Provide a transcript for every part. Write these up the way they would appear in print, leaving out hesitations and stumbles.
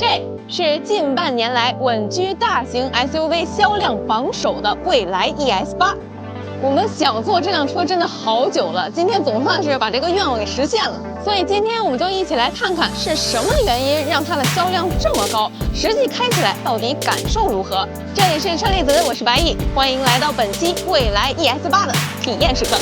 这是近半年來穩居大型 SUV 銷量榜首的蔚來 ES8。我們想坐這輛車真的好久了，今天總算是把這個願望給實現了。所以今天我們就一起來看看是什麼原因讓它的銷量這麼高，實際開起來到底感受如何？這裡是車厘子，我是白毅，歡迎來到本期蔚來 ES8的體驗時刻。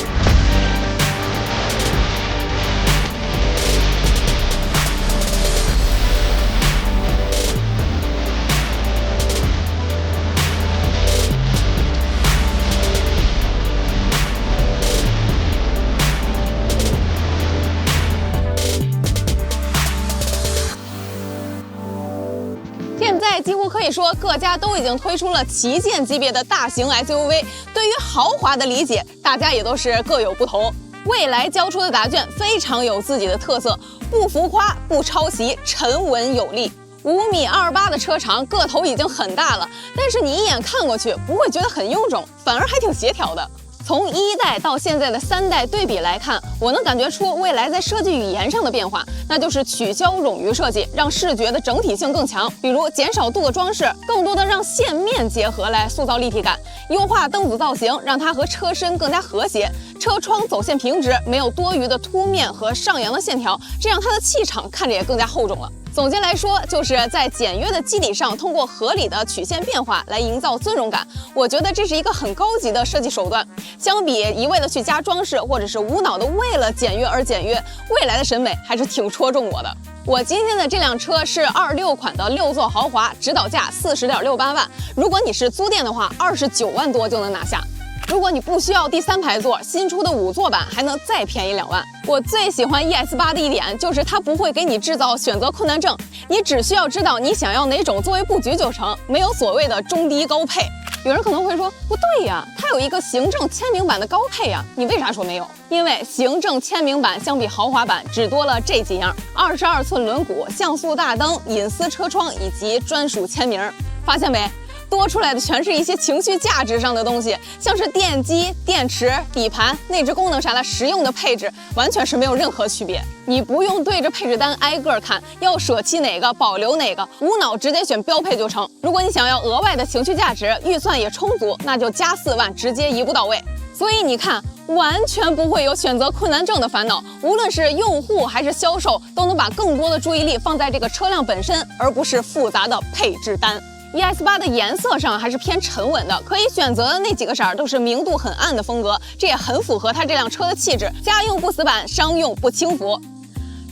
幾乎可以說，各家都已經推出了旗艦級別的大型 SUV。對於豪華的理解，大家也都是各有不同。蔚來交出的答卷非常有自己的特色，不浮誇，不抄襲，沉穩有力。5.28米的車長，個頭已經很大了，但是你一眼看過去不會覺得很臃腫，反而還挺協調的。從1代到現在的3代對比來看，我能感覺出蔚來在設計語言上的變化，那就是取消冗餘設計，讓視覺的整體性更強。比如減少鍍裝飾，更多的讓線面結合來塑造立體感；優化燈組造型，讓它和車身更加和諧。車窗走線平直，沒有多餘的凸面和上揚的線條，這樣它的氣場看着也更加厚重了。總結來說，就是在簡約的基底上，通過合理的曲線變化來營造尊榮感。我覺得這是一個很高級的設計手段。相比一味的去加裝飾，或者是無腦的為了簡約而簡約，蔚來的審美還是挺戳中我的。我今天的這輛車是26款的6座豪華，指導價40.68萬。如果你是租店的話，29萬多就能拿下。如果你不需要第3排座，新出的5座版還能再便宜2萬。我最喜歡 ES8的一點就是它不會給你制造選擇困難症，你只需要知道你想要哪種座位布局就成，沒有所謂的中低高配。有人可能會說，不對呀，它有一個行政簽名版的高配呀，你為啥說沒有？因為行政簽名版相比豪華版只多了這幾樣：22寸輪毂、像素大燈、隱私車窗以及專屬簽名。發現沒？多出來的全是一些情緒價值上的東西，像是電機、電池、底盤、內置功能啥的實用的配置，完全是沒有任何區別。你不用對着配置單挨個看，要捨棄哪個保留哪個，無腦直接選標配就成。如果你想要額外的情緒價值，預算也充足，那就加4萬，直接一步到位。所以你看，完全不會有選擇困難症的煩惱，無論是用戶還是銷售，都能把更多的注意力放在這個車輛本身，而不是複雜的配置單。ES8 的顏色上還是偏沉穩的，可以選擇的那幾個色都是明度很暗的風格，這也很符合它這輛車的氣質，家用不死板，商用不輕浮。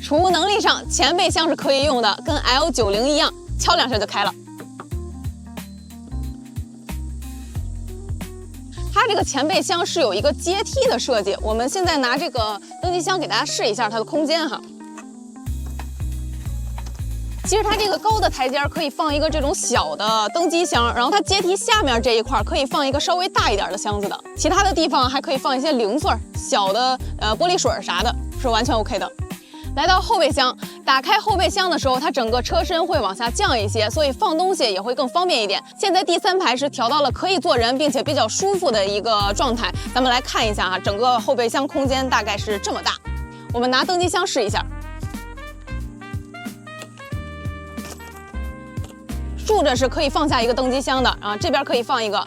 儲物能力上，前備箱是可以用的，跟 L90 一樣，敲2下就開了。它這個前備箱是有一個階梯的設計，我們現在拿這個登機箱給大家試一下它的空間哈。其實它這個高的台階可以放一個這種小的登機箱，然後它階梯下面這一塊可以放一個稍微大一點的箱子的，其他的地方還可以放一些零碎、小的玻璃水啥的，是完全 OK 的。來到後備箱，打開後備箱的時候，它整個車身會往下降一些，所以放東西也會更方便一點。現在第3排是調到了可以坐人並且比較舒服的一個狀態。咱們來看一下啊，整個後備箱空間大概是這麼大。我們拿登機箱試一下。豎着是可以放下一個登機箱的啊，這邊可以放一個，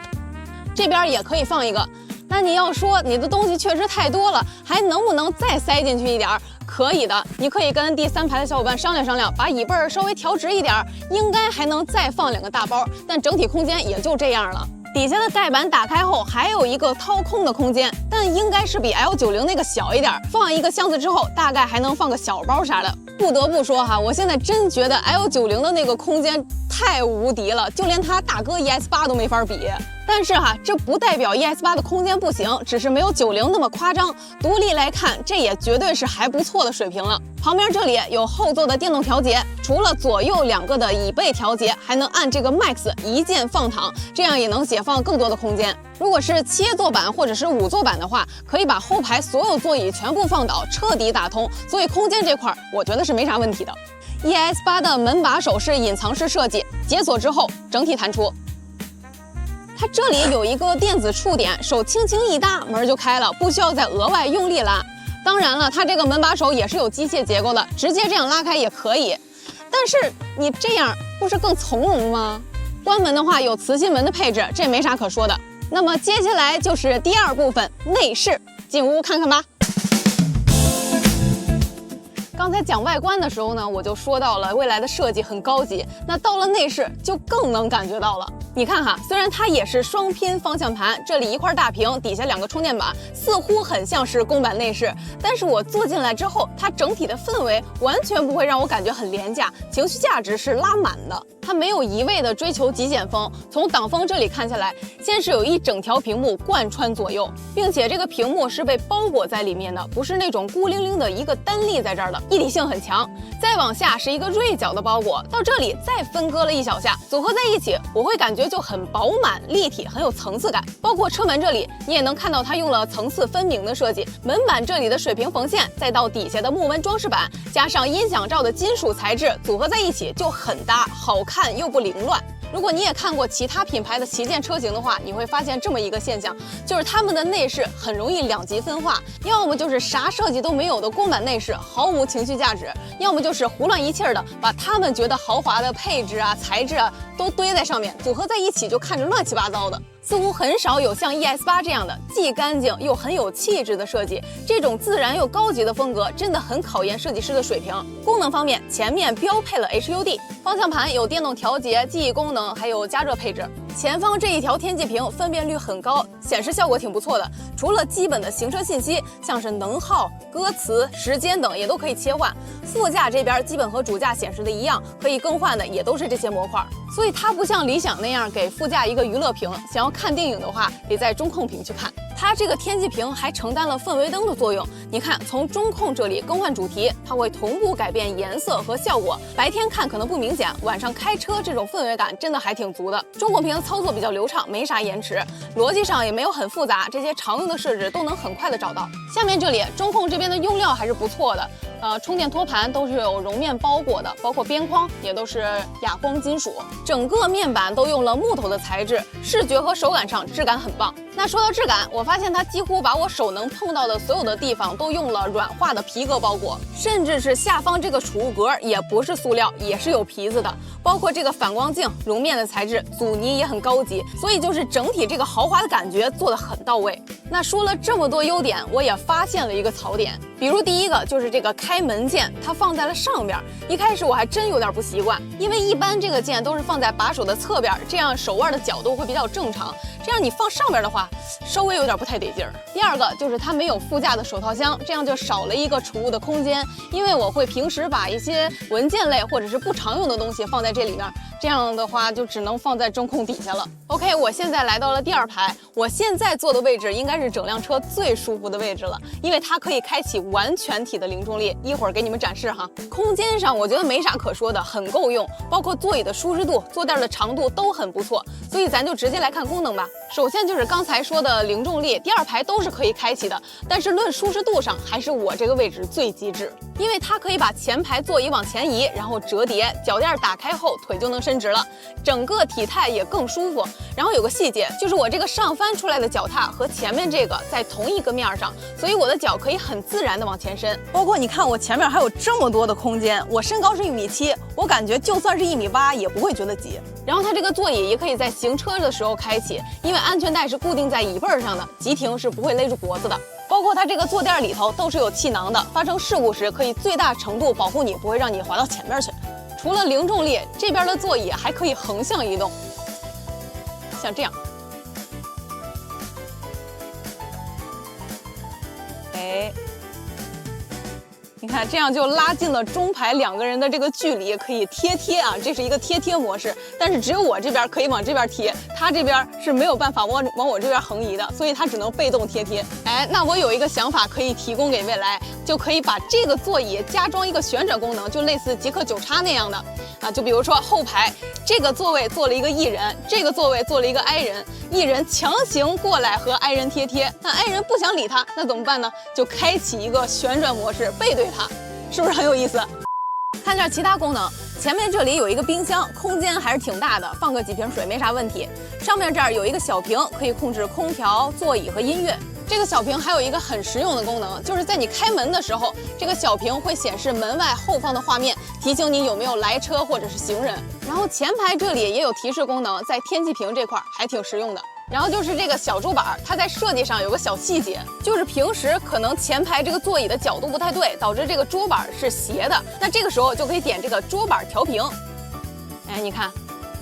這邊也可以放一個。那你要說你的東西確實太多了，還能不能再塞進去一點？可以的，你可以跟第3排的小伙伴商量商量，把椅背稍微調直一點，應該還能再放2個大包，但整體空間也就這樣了。底下的蓋板打開後還有一個掏空的空間，但應該是比 L90 那個小一點，放一個箱子之後，大概還能放個小包啥的。不得不說哈，我現在真覺得 L90 的那個空間太無敵了，就連他大哥 ES8 都沒法比。但是哈，這不代表 ES8 的空間不行，只是没有90那麼誇張。獨立來看，這也絕對是還不錯的水平了。旁邊這裡有後座的電動調節，除了左右2個的椅背調節，還能按這個 Max 一鍵放躺，這樣也能解放更多的空間。如果是7座版或者是5座版的話，可以把後排所有座椅全部放倒，徹底打通，所以空間這塊我覺得是沒啥問題的。ES8 的門把手是隱藏式設計，解鎖之後整體彈出。它這裡有一個電子觸點，手輕輕一搭，門就開了，不需要再額外用力拉。当然了，它這個門把手也是有機械結構的，直接這樣拉開也可以。但是你這樣不是更從容嗎？关门的话有磁吸门的配置，这没啥可说的。那麼接下來就是第二部分內飾，進屋看看吧。剛才講外觀的時候呢，我就說到了未來的設計很高級，那到了內飾就更能感覺到了。你看哈，雖然它也是雙拼方向盤，這裡一塊大屏，底下2個充電板，似乎很像是公版內飾，但是我坐進來之後，它整體的氛圍完全不會讓我感覺很廉價，情緒價值是拉滿的。它沒有一味的追求極簡風，從擋風這裡看下來，先是有一整條屏幕貫穿左右，並且這個屏幕是被包裹在裡面的，不是那種孤零零的一個單立在這兒的，一體性很強。再往下是一個銳角的包裹，到這裡再分割了一小下，組合在一起，我會感覺就很飽滿立體，很有層次感。包括車門這裡，你也能看到它用了層次分明的設計，門板這裡的水平縫線，再到底下的木紋裝飾板，加上音響罩的金屬材質，組合在一起就很搭，好看又不凌亂。如果你也看過其他品牌的旗艦車型的話，你會發現這麼一個現象，就是他們的內飾很容易兩極分化，要麼就是啥設計都沒有的公版內飾，毫無情緒價值，要麼就是胡亂一氣兒的把他們覺得豪華的配置啊、材質啊都堆在上面，組合在一起就看着亂七八糟的。似乎很少有像 ES8這樣的既乾淨又很有氣質的設計，這種自然又高級的風格真的很考驗設計師的水平。功能方面，前面標配了 HUD， 方向盤有電動調節、記憶功能，還有加熱配置。前方這一條天際屏分辨率很高，顯示效果挺不錯的。除了基本的行車信息，像是能耗、歌詞、時間等也都可以切換。副駕這邊基本和主駕顯示的一樣，可以更換的也都是這些模塊，所以它不像理想那樣給副駕一個娛樂屏，想要看電影的話得在中控屏去看。它這個天際屏還承擔了氛圍燈的作用，你看從中控這裡更換主題，它會同步改變顏色和效果，白天看可能不明顯，晚上開車這種氛圍感真的還挺足的。中控屏操作比較流暢，沒啥延遲，邏輯上也沒有很複雜，這些常用的設置都能很快的找到。下面這裡中控這邊的用料還是不錯的，充電托盤都是有絨面包裹的，包括邊框也都是哑光金屬，整個面板都用了木头的材質，視覺和手感上質感很棒。那說到質感，我發現它幾乎把我手能碰到的所有的地方都用了軟化的皮革包裹，甚至是下方这個儲物格也不是塑料，也是有皮子的，包括這個反光鏡絨面的材質，阻尼也很高級，所以就是整體這個豪華的感覺做得很到位。那說了這麼多優點，我也發現了一個槽點，比如第一個就是這個開門鍵，它放在了上邊，一開始我還真有點不習慣，因為一般這個鍵都是放在把手的側邊，這樣手腕的角度會比較正常，這樣你放上邊的話稍微有點不太得勁兒。第二個就是它沒有副駕的手套箱，這樣就少了一個儲物的空間，因為我會平時把一些文件類或者是不常用的東西放在這裡面，這樣的話就只能放在中控底下了。OK， 我現在來到了第二排，我現在坐的位置應該是整輛車最舒服的位置了，因為它可以開啟完全體的零重力，一會兒給你們展示哈。空間上我覺得沒啥可說的，很夠用，包括座椅的舒適度、坐墊的長度都很不錯，所以咱就直接來看功能吧。首先就是剛才說的零重力，第二排都是可以開啟的，但是論舒適度上還是我這個位置最極致，因為它可以把前排座椅往前移，然后折疊，腳墊打開後腿就能伸直了，整個體態也更舒服。然後有個細節，就是我這個上翻出來的腳踏和前面這個在同一個面上，所以我的腳可以很自然的往前伸。包括你看我前面還有這麼多的空間，我身高是1.7米，我感覺就算是1.8米也不會覺得擠。然後它這個座椅也可以在行車的時候開啟，因為安全帶是固定在椅背上的，急停是不會勒住脖子的。包括它這個坐墊裡頭都是有氣囊的，發生事故時可以最大程度保護你，不會讓你滑到前面去。除了零重力，這邊的座椅還可以橫向移動，像這樣。哎，你看这样就拉近了中排2個人的這個距離，可以貼啊，這是一個貼模式。但是只有我這邊可以往這邊貼，他這邊是沒有辦法往我這邊橫移的，所以他只能被動貼。哎，那我有一個想法可以提供給未來，就可以把這個座椅加裝一個旋轉功能，就類似極客9叉那樣的啊。就比如說後排這個座位坐了一個 E 人，這個座位坐了一個 I 人，E 人強行過來和 I 人貼，那 I 人不想理他，那怎麼辦呢？就開啟一個旋轉模式，背对他，是不是很有意思？看下其他功能，前面這裡有一個冰箱，空間還是挺大的，放個幾瓶水沒啥問題。上面這兒有一個小屏，可以控制空調、座椅和音樂。這個小屏還有一個很實用的功能，就是在你開門的时候，这个小屏会显示门外后方的画面，提醒你有没有来车或者是行人。然后前排这里也有提示功能，在天气屏这块还挺实用的。然后就是这个小桌板，它在设计上有个小细节，就是平时可能前排这个座椅的角度不太对，导致这个桌板是斜的。那这个时候就可以点这个桌板调平。哎，你看，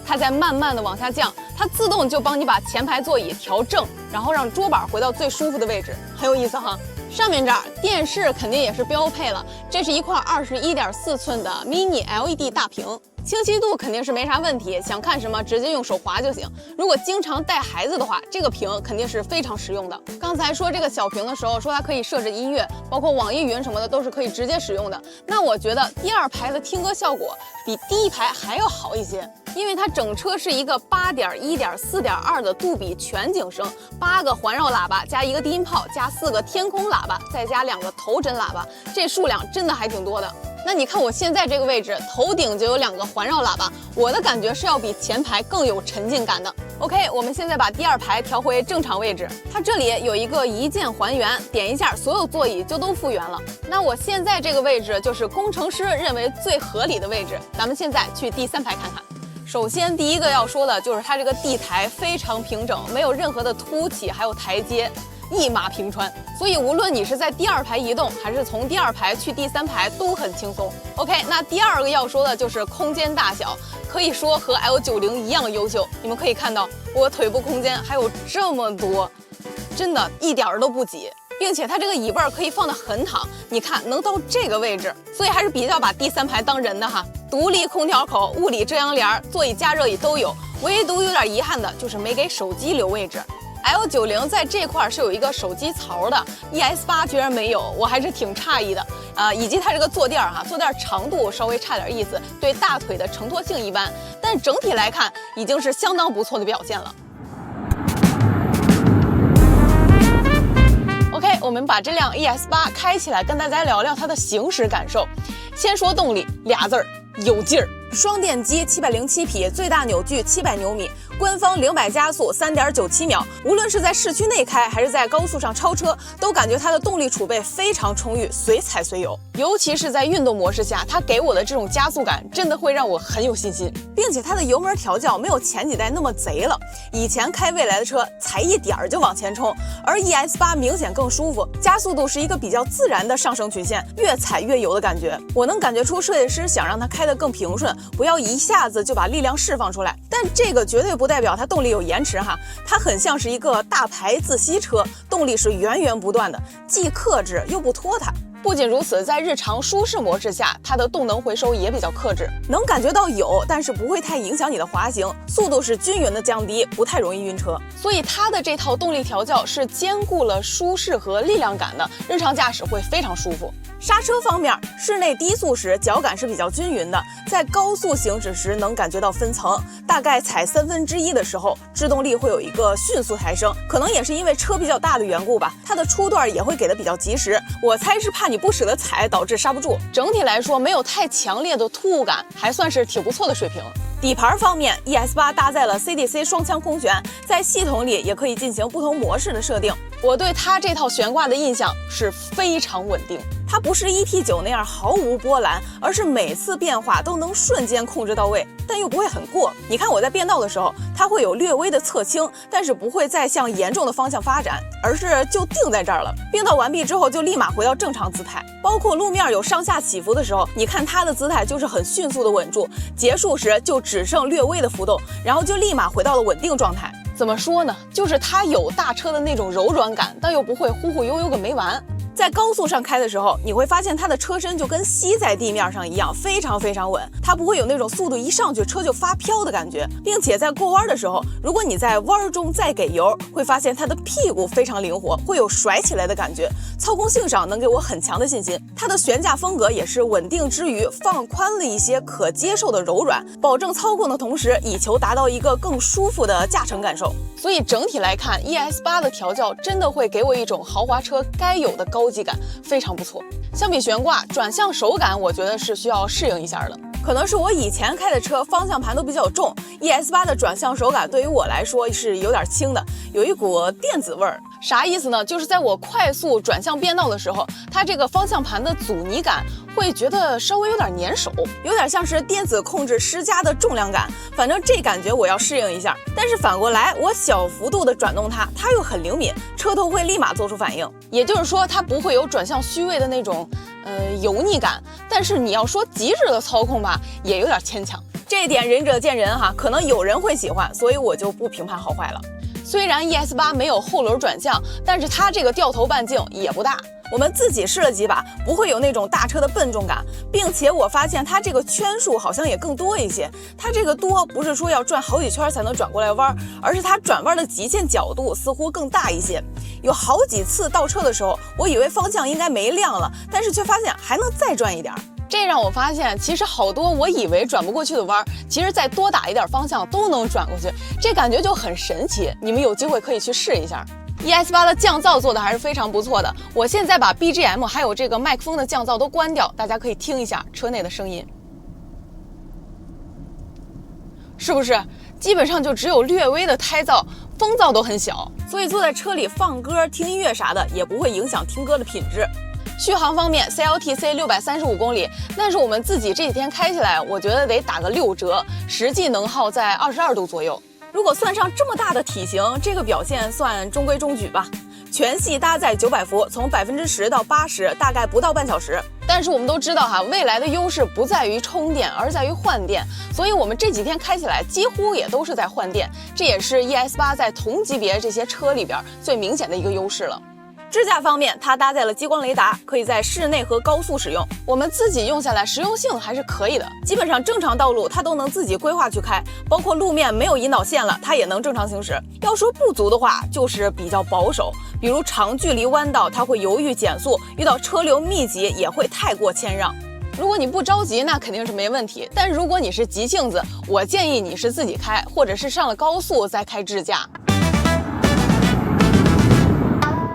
它在慢慢的往下降，它自动就帮你把前排座椅调正，然后让桌板回到最舒服的位置，很有意思哈。上面这儿电视肯定也是标配了，这是一块21.4寸的 mini LED 大屏。清晰度肯定是没啥問題，想看什麼直接用手滑就行。如果經常帶孩子的話，這個屏肯定是非常實用的。剛才說這個小屏的時候，說它可以設置音樂，包括網易雲什麼的都是可以直接使用的。那我覺得第二排的聽歌效果比第一排還要好一些，因為它整車是一個8.1.4.2的杜比全景聲，8個環繞喇叭加一個低音炮加4個天空喇叭，再加2個頭枕喇叭，這數量真的還挺多的。那你看我現在這個位置，頭頂就有2個環繞喇叭，我的感覺是要比前排更有沉浸感的。OK， 我們現在把第二排調回正常位置，它這裡有一個一鍵還原，點一下所有座椅就都復原了。那我現在這個位置就是工程師認為最合理的位置，咱們現在去第3排看看。首先第一個要說的就是它這個地台非常平整，沒有任何的凸起，還有台階。一馬平川，所以無論你是在第2排移動，還是從第2排去第3排，都很輕鬆。OK， 那第二個要說的就是空間大小，可以說和 L90一樣優秀。你們可以看到我腿部空間還有這麼多，真的一點兒都不擠，並且它這個椅背可以放得很躺，你看能到這個位置，所以還是比較把第3排當人的哈。獨立空調口、物理遮陽簾、座椅加熱椅都有，唯獨有點遺憾的就是沒給手機留位置。L90在這塊是有一個手機槽的 ，ES8居然沒有，我還是挺詫異的。以及它這個坐墊哈，坐墊長度稍微差點意思，對大腿的承托性一般，但整體來看已經是相當不錯的表現了。OK， 我們把這輛 ES8開起來，跟大家聊聊它的行駛感受。先說動力，2字兒，有勁兒。雙電機707匹，最大扭矩700牛米，官方0-100加速3.97秒。無論是在市區內開，還是在高速上超車，都感覺它的動力儲備非常充裕，隨踩隨有。尤其是在運動模式下，它給我的這種加速感，真的會讓我很有信心。並且它的油門調教沒有前幾代那麼賊了，以前開蔚來的車踩一點兒就往前衝，而 ES8明顯更舒服，加速度是一個比較自然的上升曲線，越踩越油的感覺。我能感覺出設計師想讓它開得更平順，不要一下子就把力量釋放出來，但這個絕對不代表它動力有延遲哈，它很像是一個大排自吸車，動力是源源不斷的，既克制又不拖沓。不僅如此，在日常舒適模式下，它的動能回收也比較克制，能感覺到有，但是不會太影響你的滑行，速度是均勻的降低，不太容易暈車。所以它的這套動力調教是兼顧了舒適和力量感的，日常駕駛會非常舒服。剎車方面，室內低速時腳感是比較均勻的，在高速行駛時能感覺到分層，大概踩1/3的時候，制動力會有一個迅速抬升，可能也是因為車比較大的緣故吧，它的初段也會給的比較及時，我猜是怕你不捨得踩，導致剎不住。整體來說，沒有太強烈的突兀感，還算是挺不錯的水平。底盤方面 ，ES8搭載了 CDC 雙腔空懸，在系統裡也可以進行不同模式的設定。我對它這套懸掛的印象是非常穩定。它不是 ET9那樣毫無波瀾，而是每次變化都能瞬間控制到位，但又不會很過。你看我在變道的時候，它會有略微的側傾，但是不會再向嚴重的方向發展，而是就定在這兒了。變道完畢之後就立馬回到正常姿態。包括路面有上下起伏的時候，你看它的姿態就是很迅速的穩住，結束時就只剩略微的浮動，然後就立馬回到了穩定狀態。怎麼說呢？就是它有大車的那種柔軟感，但又不會忽忽悠悠個沒完。在高速上開的時候，你會發現它的車身就跟吸在地面上一樣，非常非常穩，它不會有那種速度一上去車就發飄的感覺，並且在過彎的時候，如果你在彎中再給油，會發現它的屁股非常靈活，會有甩起來的感覺，操控性上能給我很強的信心。它的懸架風格也是穩定之餘放寬了一些可接受的柔軟，保證操控的同時，以求達到一個更舒服的駕乘感受。所以整體來看 ，ES8的調教真的會給我一種豪華車該有的高級感，非常不錯。相比懸掛，轉向手感我覺得是需要適應一下的。可能是我以前開的車方向盤都比較重 ，ES8的轉向手感對於我來說是有點輕的，有一股電子味兒。啥意思呢？就是在我快速转向变道的时候，它这个方向盘的阻尼感会觉得稍微有点粘手，有点像是电子控制施加的重量感。反正这感觉我要适应一下。但是反过来，我小幅度的转动它，它又很灵敏，车头会立马做出反应。也就是说，它不会有转向虚位的那种油膩感。但是你要说极致的操控吧，也有点牵强。这一點仁者見仁哈，可能有人會喜歡，所以我就不評判好壞了。雖然 ES8 沒有後輪轉向，但是它這個掉頭半徑也不大。我們自己試了幾把，不會有那種大車的笨重感，並且我發現它這個圈數好像也更多一些。它這個多不是說要轉好幾圈才能轉過來彎，而是它轉彎的極限角度似乎更大一些。有好幾次倒車的時候，我以為方向應該沒亮了，但是卻發現還能再轉一點。這讓我發現，其實好多我以為轉不過去的彎，其實再多打一點方向都能轉過去，這感覺就很神奇。你們有機會可以去試一下。ES8 的降噪做的還是非常不錯的。我現在把 BGM 還有這個麥克風的降噪都關掉，大家可以聽一下車內的聲音，是不是？基本上就只有略微的胎噪，風噪都很小，所以坐在車裡放歌、聽音樂啥的也不會影響聽歌的品質。續航方面 ，CLTC 635公里，但是我們自己這幾天開起來，我覺得得打個6折，實際能耗在22度左右。如果算上這麼大的體型，這個表現算中規中矩吧。全系搭載900伏，從10%到80%，大概不到半小時。但是我們都知道哈，未來的優勢不在於充電，而在於換電，所以我們這幾天開起來幾乎也都是在換電，這也是 ES8 在同級別這些車裡邊最明顯的一個優勢了。支架方面，它搭載了激光雷達，可以在室內和高速使用。我們自己用下來實用性還是可以的，基本上正常道路它都能自己規劃去開，包括路面沒有引導線了，它也能正常行駛。要說不足的話，就是比較保守，比如長距離彎道它會猶豫減速，遇到車流密集也會太過謙讓。如果你不着急，那肯定是沒問題。但如果你是急性子，我建議你是自己開，或者是上了高速再開支架。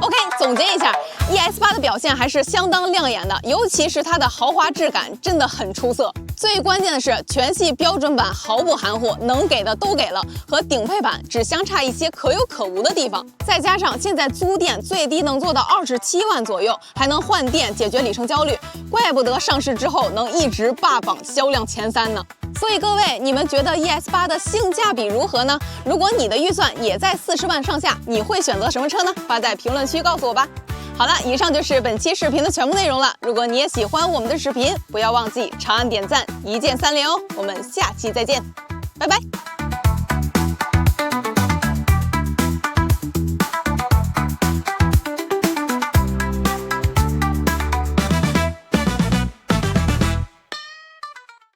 OK， 總結一下 ，ES8 的表現還是相當亮眼的，尤其是它的豪華質感真的很出色。最關鍵的是，全系標準版毫不含糊，能給的都給了，和頂配版只相差一些可有可無的地方。再加上現在租電最低能做到27萬左右，還能換電解決里程焦慮，怪不得上市之後能一直霸榜銷量前3呢。所以各位，你們覺得 ES8 的性價比如何呢？如果你的預算也在40萬上下，你會選擇什麼車呢？發在評論區告訴我吧。好了，以上就是本期視頻的全部內容了。如果你也喜歡我們的視頻，不要忘記長按點讚，一鍵3連哦。我們下期再見，拜拜。